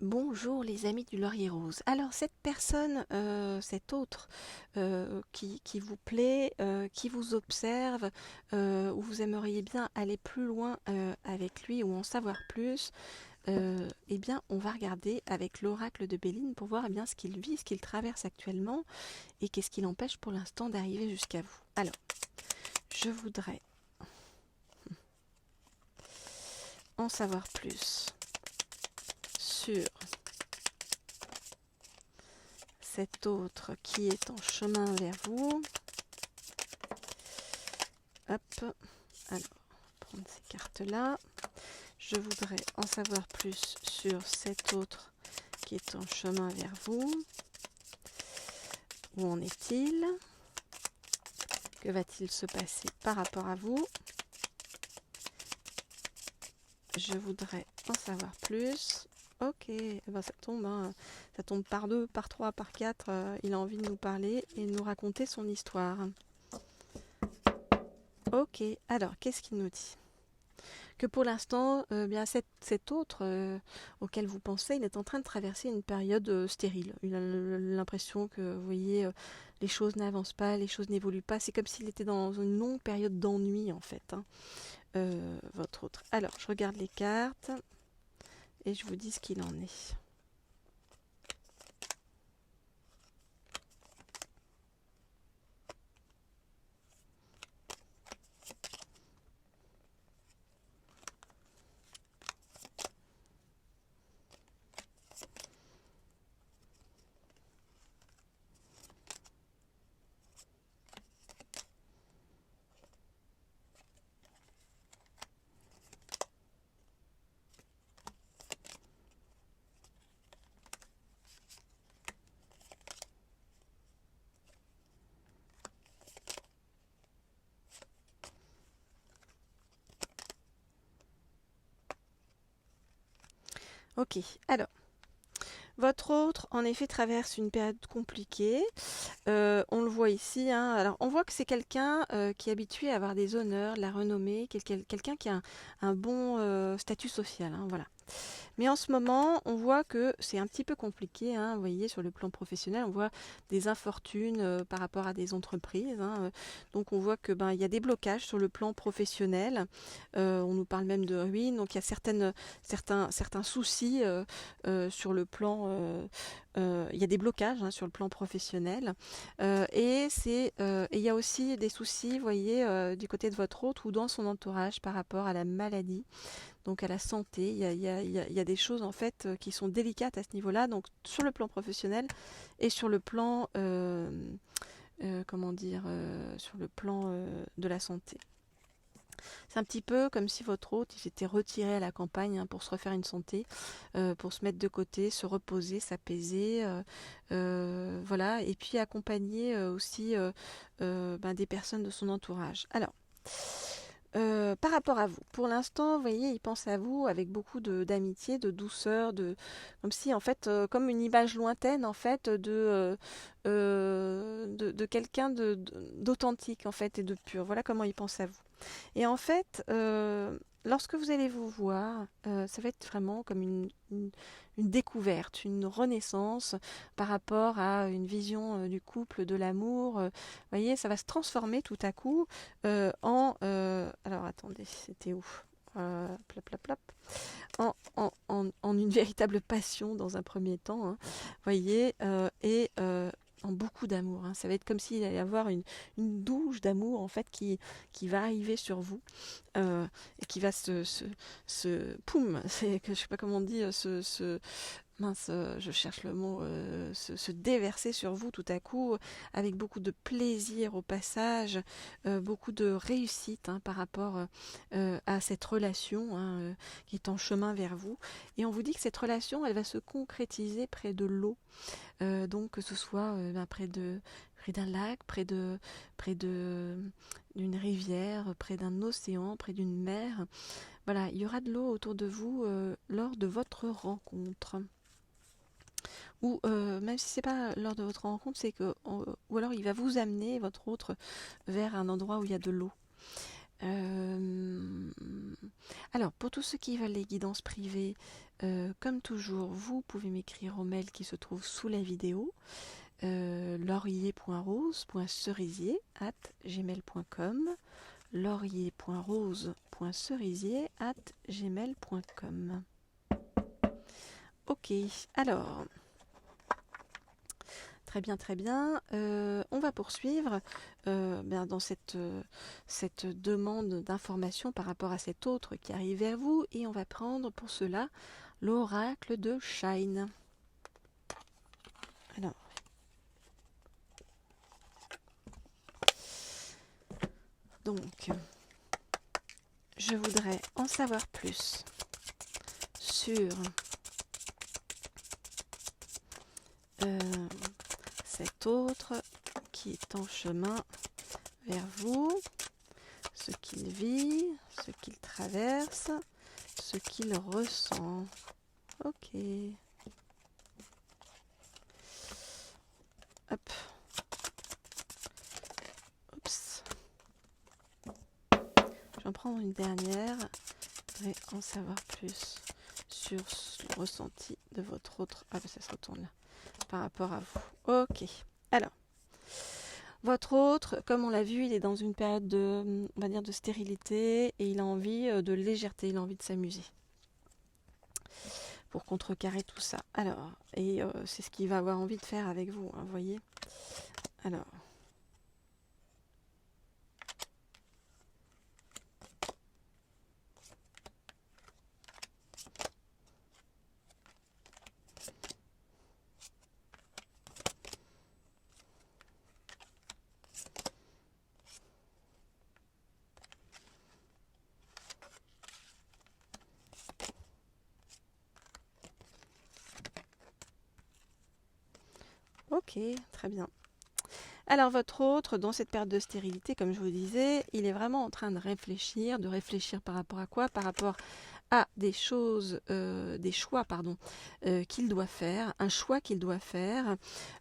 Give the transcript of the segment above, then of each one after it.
Bonjour les amis du Laurier Rose. Alors cette personne, cet autre qui vous plaît, qui vous observe, où vous aimeriez bien aller plus loin avec lui ou en savoir plus, eh bien on va regarder avec l'oracle de Béline pour voir eh bien ce qu'il vit, ce qu'il traverse actuellement et qu'est-ce qui l'empêche pour l'instant d'arriver jusqu'à vous. Alors, je voudrais en savoir plus sur cet autre qui est en chemin vers vous. Hop, alors, prendre ces cartes-là. Je voudrais en savoir plus sur cet autre qui est en chemin vers vous. Où en est-il? Que va-t-il se passer par rapport à vous? Je voudrais en savoir plus. Ok, eh ben ça tombe, hein. Ça tombe par 2, par 3, par 4. Il a envie de nous parler et de nous raconter son histoire. Ok, alors qu'est-ce qu'il nous dit? Que pour l'instant, bien cet autre auquel vous pensez, il est en train de traverser une période stérile. Il a l'impression que, vous voyez, les choses n'avancent pas, les choses n'évoluent pas. C'est comme s'il était dans une longue période d'ennui, en fait, hein, votre autre. Alors, je regarde les cartes et je vous dis ce qu'il en est. Ok, alors, votre autre, en effet, traverse une période compliquée. On le voit ici, hein. Alors, on voit que c'est quelqu'un qui est habitué à avoir des honneurs, de la renommée, quelqu'un qui a un bon statut social, hein, voilà. Mais en ce moment, on voit que c'est un petit peu compliqué, hein, vous voyez, sur le plan professionnel, on voit des infortunes par rapport à des entreprises, hein, donc on voit que ben il y a des blocages sur le plan professionnel. On nous parle même de ruine, donc il y a certains soucis sur le plan. Il y a des blocages hein, sur le plan professionnel et il y a aussi des soucis, vous voyez, du côté de votre hôte ou dans son entourage par rapport à la maladie, donc à la santé. Il y a des choses en fait qui sont délicates à ce niveau-là, donc sur le plan professionnel et sur le plan, comment dire, sur le plan de la santé. C'est un petit peu comme si votre hôte il s'était retiré à la campagne hein, pour se refaire une santé, pour se mettre de côté, se reposer, s'apaiser, voilà, et puis accompagner aussi ben, des personnes de son entourage. Alors, par rapport à vous, pour l'instant, vous voyez, il pense à vous avec beaucoup d'amitié, de douceur, comme si, en fait, comme une image lointaine, en fait, de quelqu'un d'authentique, en fait, et de pur. Voilà comment il pense à vous. Et en fait, lorsque vous allez vous voir, ça va être vraiment comme une découverte, une renaissance par rapport à une vision du couple, de l'amour. Vous voyez, ça va se transformer tout à coup alors attendez, c'était où? Plop, plop, plop. En une véritable passion dans un premier temps, hein, voyez, et en beaucoup d'amour. Hein. Ça va être comme s'il allait y avoir une douche d'amour en fait qui va arriver sur vous et qui va poum, c'est que je sais pas comment on dit, mince, je cherche le mot, se déverser sur vous tout à coup, avec beaucoup de plaisir au passage, beaucoup de réussite hein, par rapport à cette relation hein, qui est en chemin vers vous. Et on vous dit que cette relation, elle va se concrétiser près de l'eau, donc que ce soit ben, près d'un lac, près de d'une rivière, près d'un océan, près d'une mer. Voilà, il y aura de l'eau autour de vous lors de votre rencontre. Ou même si c'est pas lors de votre rencontre, c'est que ou alors il va vous amener votre autre vers un endroit où il y a de l'eau. Alors pour tous ceux qui veulent les guidances privées, Comme toujours, vous pouvez m'écrire au mail qui se trouve sous la vidéo, laurier.rose.cerisier@gmail.com, laurier.rose.cerisier@gmail.com. Ok, alors, très bien, très bien. On va poursuivre dans cette demande d'information par rapport à cet autre qui arrive vers vous, et on va prendre pour cela l'oracle de Shine. Alors, donc, je voudrais en savoir plus sur cet autre qui est en chemin vers vous, ce qu'il vit, ce qu'il traverse, ce qu'il ressent. Ok. Hop. Oups. J'en prends une dernière. Je voudrais en savoir plus sur le ressenti de votre autre... Ah, ça se retourne là. Par rapport à vous. Ok. Alors, votre autre, comme on l'a vu, il est dans une période de, on va dire, de stérilité, et il a envie de légèreté, il a envie de s'amuser pour contrecarrer tout ça. Alors, et c'est ce qu'il va avoir envie de faire avec vous, hein, vous voyez. Alors, ok, très bien. Alors votre autre, dans cette période de stérilité, comme je vous disais, il est vraiment en train de réfléchir par rapport à quoi? Par rapport à des choses, des choix, pardon, qu'il doit faire, un choix qu'il doit faire,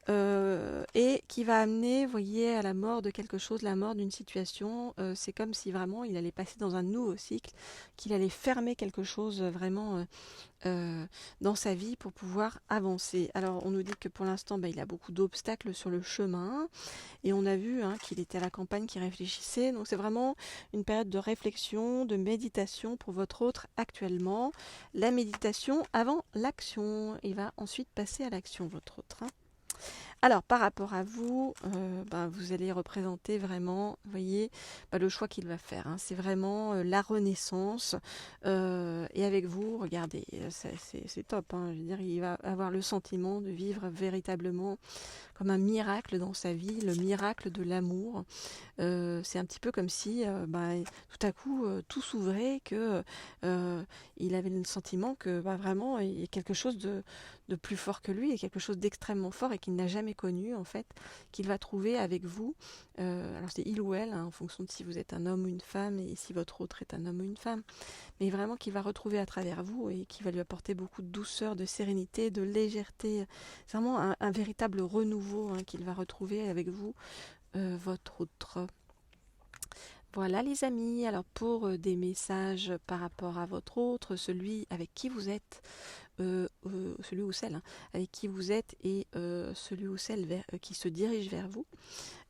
et qui va amener, vous voyez, à la mort de quelque chose, la mort d'une situation. C'est comme si vraiment il allait passer dans un nouveau cycle, qu'il allait fermer quelque chose vraiment dans sa vie pour pouvoir avancer. Alors on nous dit que pour l'instant il a beaucoup d'obstacles sur le chemin, et on a vu qu'il était à la campagne, qu'il réfléchissait. Donc c'est vraiment une période de réflexion, de méditation pour votre autre actuellement. La méditation avant l'action. Il va ensuite passer à l'action, votre autre. Alors, par rapport à vous, vous allez représenter vraiment, vous voyez, le choix qu'il va faire. C'est vraiment la renaissance. Et avec vous, regardez, c'est top. Je veux dire, il va avoir le sentiment de vivre véritablement comme un miracle dans sa vie, le miracle de l'amour. C'est un petit peu comme si tout à coup tout s'ouvrait, que il avait le sentiment que vraiment il y a quelque chose de plus fort que lui, et quelque chose d'extrêmement fort et qu'il n'a jamais connu en fait, qu'il va trouver avec vous. Alors c'est il ou elle, en fonction de si vous êtes un homme ou une femme, et si votre autre est un homme ou une femme, mais vraiment qu'il va retrouver à travers vous, et qui va lui apporter beaucoup de douceur, de sérénité, de légèreté. C'est vraiment un véritable renouveau qu'il va retrouver avec vous, votre autre. Voilà les amis, alors pour des messages par rapport à votre autre, celui avec qui vous êtes, celui ou celle avec qui vous êtes, et celui ou celle qui se dirige vers vous,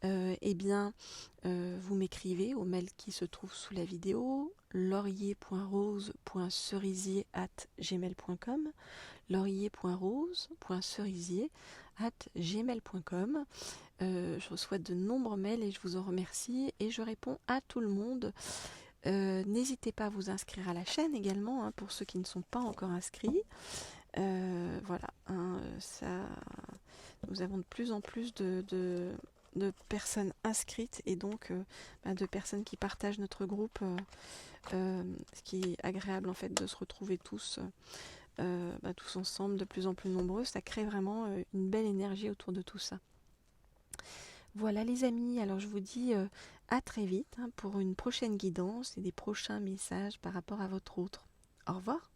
vous m'écrivez au mail qui se trouve sous la vidéo, laurier.rose.cerisier@gmail.com, laurier.rose.cerisier@gmail.com. Je reçois de nombreux mails et je vous en remercie, et je réponds à tout le monde. N'hésitez pas à vous inscrire à la chaîne également, pour ceux qui ne sont pas encore inscrits. Voilà, nous avons de plus en plus de personnes inscrites, et donc de personnes qui partagent notre groupe, ce qui est agréable en fait de se retrouver tous ensemble, de plus en plus nombreux. Ça crée vraiment une belle énergie autour de tout ça. Voilà les amis, alors je vous dis à très vite pour une prochaine guidance et des prochains messages par rapport à votre autre. Au revoir.